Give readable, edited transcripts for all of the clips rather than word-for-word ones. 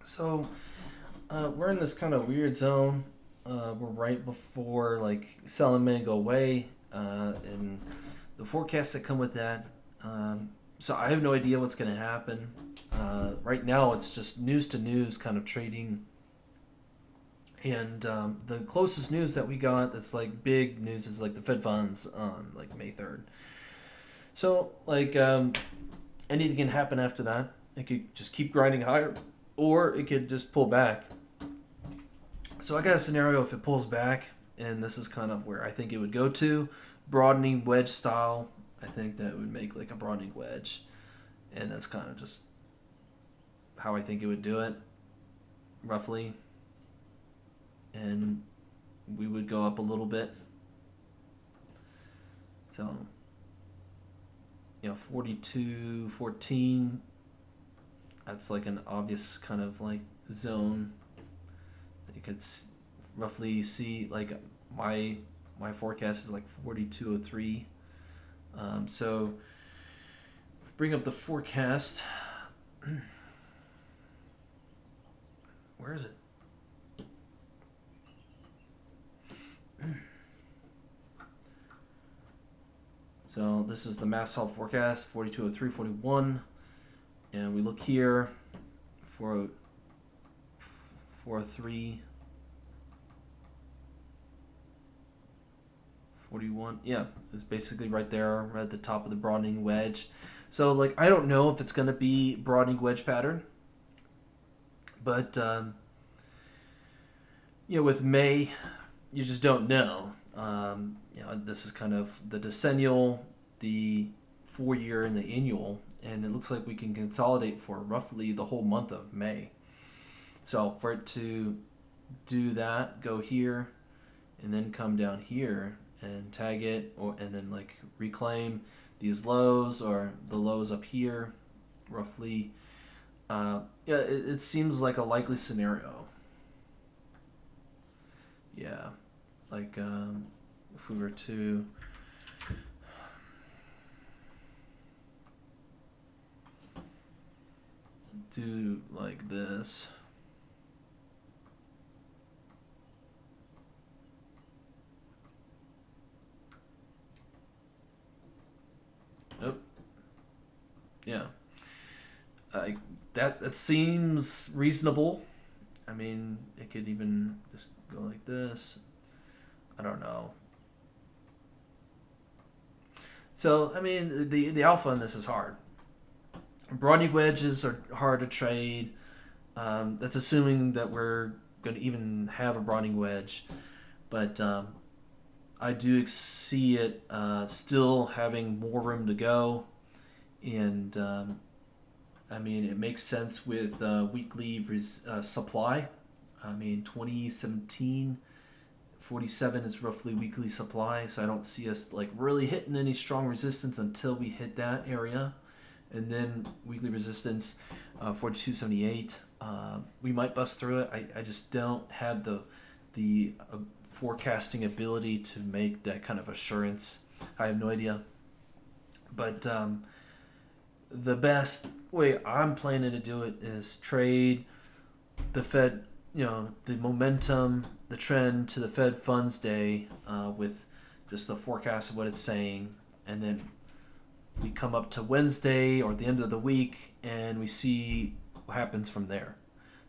So we're in this kind of weird zone. We're right before like selling may go away, and the forecasts that come with that. So I have no idea what's going to happen. Right now, it's just news to news kind of trading, and the closest news that we got that's like big news is like the Fed funds on like May 3rd. So like anything can happen after that. It could just keep grinding higher, or it could just pull back. So I got a scenario if it pulls back, and this is kind of where I think it would go to broadening wedge style. I think that would make like a broadening wedge, and that's kind of just how I think it would do it, roughly. And we would go up a little bit. So, 42.14. That's like an obvious kind of like zone that you could roughly see. Like my my forecast is like 42.03. So bring up the forecast. Where is it? So this is the mass salt forecast, 42.03, 41. And we look here for 403, 41. Yeah, it's basically right there, right at the top of the broadening wedge. So like I don't know if it's going to be broadening wedge pattern, but with May, you just don't know. This is kind of the decennial, the 4 year, and the annual, and it looks like we can consolidate for roughly the whole month of May. So for it to do that, go here, and then come down here and tag it, and then like reclaim these lows or the lows up here, roughly. Yeah, it seems like a likely scenario. Yeah, like if we were to do like this. Oh, yeah. I that seems reasonable. I mean, it could even just go like this. I don't know. So I mean, the alpha in this is hard. Broadening wedges are hard to trade. That's assuming that we're going to even have a broadening wedge, but I do see it still having more room to go, and I mean it makes sense with weekly supply. I mean 2017 47 is roughly weekly supply, so I don't see us like really hitting any strong resistance until we hit that area, and then weekly resistance 42.78. We might bust through it. I just don't have the forecasting ability to make that kind of assurance. I have no idea, but the best way I'm planning to do it is trade the Fed, the momentum, the trend to the Fed funds day with just the forecast of what it's saying, and then we come up to Wednesday or the end of the week and we see what happens from there.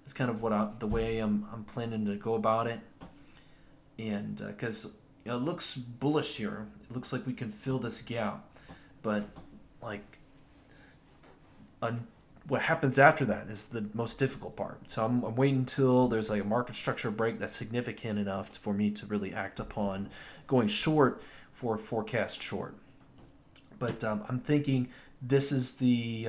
That's kind of the way I'm planning to go about it, and because it looks bullish here, it looks like we can fill this gap, but like un- what happens after that is the most difficult part. So I'm waiting until there's like a market structure break that's significant enough for me to really act upon going short for forecast short. But I'm thinking this is the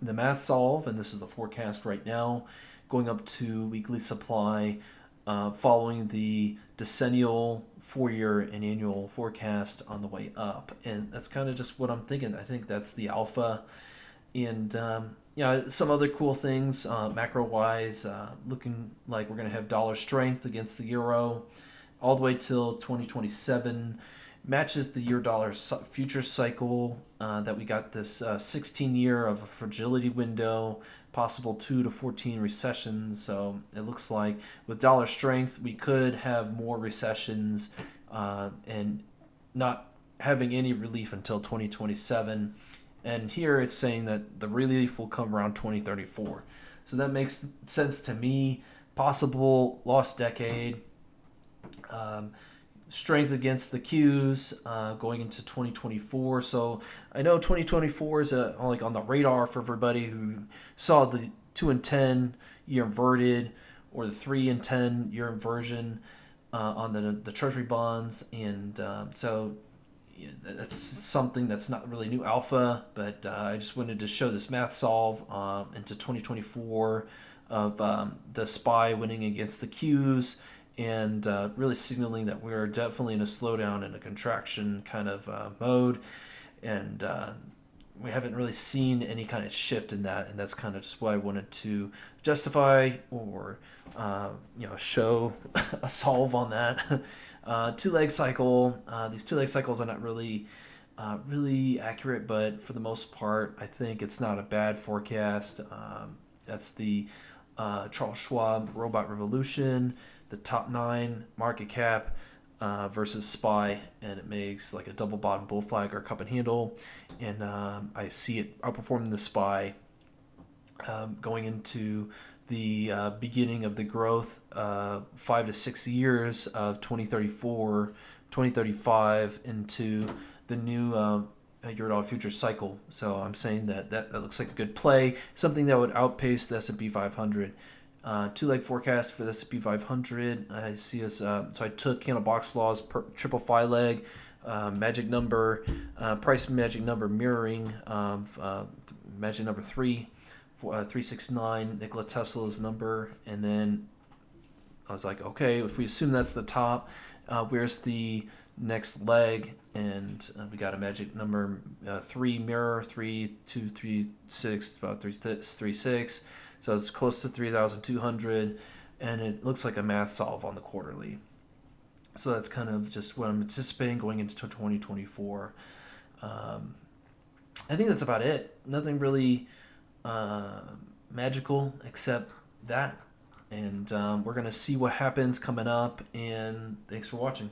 math solve, and this is the forecast right now, going up to weekly supply, following the decennial 4 year and annual forecast on the way up, and that's kind of just what I'm thinking. I think that's the alpha, and some other cool things macro wise, looking like we're going to have dollar strength against the euro all the way till 2027, matches the Eurodollar future cycle that we got this 16 year of a fragility window, possible 2 to 14 recessions. So it looks like with dollar strength, we could have more recessions and not having any relief until 2027. And here it's saying that the relief will come around 2034. So that makes sense to me. Possible lost decade. Um, Strength against the Qs going into 2024. So I know 2024 is like on the radar for everybody who saw the 2 and 10 year inverted or the 3 and 10 year inversion on the Treasury bonds, and so that's something that's not really new alpha, but I just wanted to show this math solve into 2024 of the SPY winning against the Qs, and really signaling that we're definitely in a slowdown and a contraction kind of mode, and we haven't really seen any kind of shift in that, and that's kind of just what I wanted to justify or show a solve on that. Two-leg cycle. These two-leg cycles are not really accurate, but for the most part, I think it's not a bad forecast. That's the Charles Schwab Robot Revolution, the top 9 market cap versus SPY, and it makes like a double bottom bull flag or cup and handle, and I see it outperforming the SPY going into the beginning of the growth 5 to 6 years of 2034, 2035 into the new Eurodollar future cycle. So I'm saying that looks like a good play, something that would outpace the S&P 500. Two-leg forecast for the S&P 500. I see us. So I took candle box laws, triple phi leg, magic number, price magic number mirroring magic number 369, Nikola Tesla's number, and then I was like, okay, if we assume that's the top, where's the next leg? And we got a magic number 3 mirror 3236, about 336. So it's close to 3,200, and it looks like a math solve on the quarterly. So that's kind of just what I'm anticipating going into 2024. I think that's about it. Nothing really magical except that. And we're going to see what happens coming up. And thanks for watching.